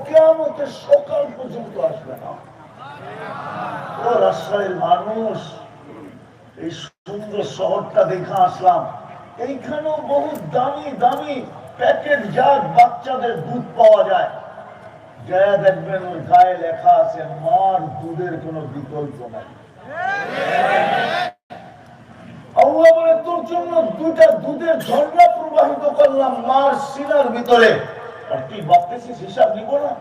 কিয়ামতের সকাল পর্যন্ত আসবে না। ও রাজশাহীর মানুষ, এই সুন্দর শহরটা দেখে আসলাম, এইখানেও বহু দামি দামি প্যাকেট জাত বাচ্চাদের দুধ পাওয়া যায়। যা দেখবেন ওর গায়ে লেখা আছে মার দুধের কোনো বিকল্প নাই। আল্লাহ বলে তোর জন্য দুইটা দুধের ঝর্ণা প্রবাহিত করলাম মার সিনার ভিতরে, আর তুই ভাবতেছিস হিসাব নিব না?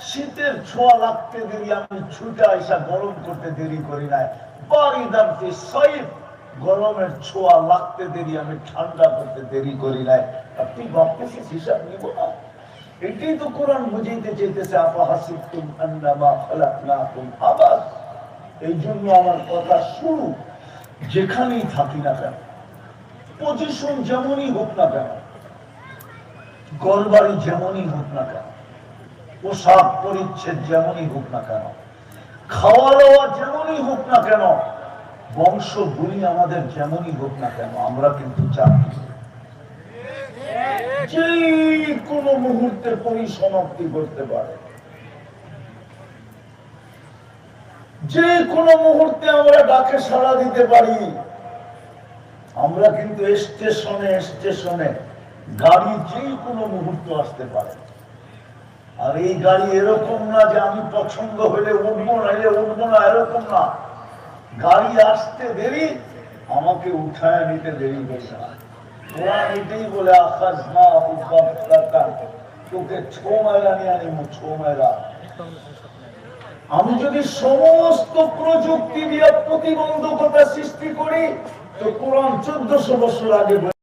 শীতের ছোঁয়া লাগতে দেরি আমি ছুটে আসা গরম করতে দেরি করি নাই। গরমের ছোঁয়া লাগতে দেরি আমি ঠান্ডা করতে দেরি করি নাই। আর তুই ভাবতেছিস হিসাব নিব না? এটাই তো কোরআন বুঝাইতে চাইতেছে, আফাহাসিবতুম আন্নামা খালাকনাকুম আবাস। এই জন্য আমার কথা শুরু, যেখানেই থাকি না কেন, পজিশন যেমনই হোক না কেন, ঘরবাড়ি যেমনই হোক না কেন, পোশাক পরিচ্ছেদ যেমনই হোক না কেন, খাওয়া দাওয়া যেমনই হোক না কেন, বংশ বুনি আমাদের যেমনই হোক না কেন, আমরা কিন্তু চাকরি যে কোনো মুহূর্তে পরিসমাপ্তি করতে পারে। যে কোনো মুহূর্তে আমরা ডাকে সাড়া দিতে পারি। আমরা কিন্তু স্টেশনে স্টেশনে গাড়ি যে কোনো মুহূর্তে আসতে পারে। আর এই গাড়ি এরকম না যে আমি পছন্দ হলে উঠবো নাইলে উঠবো না, এরকম না। গাড়ি আসতে দেরি, আমাকে উঠায় নিতে দেরি হয়েছে না। কোরআন এটাই বলে তোকে 6 মাইলা নিয়ে আনিব, 6 মাইলা। আমি যদি সমস্ত প্রযুক্তি দিয়ে প্রতিবন্ধকতা সৃষ্টি করি, তো কোরআন 1400 বছর আগে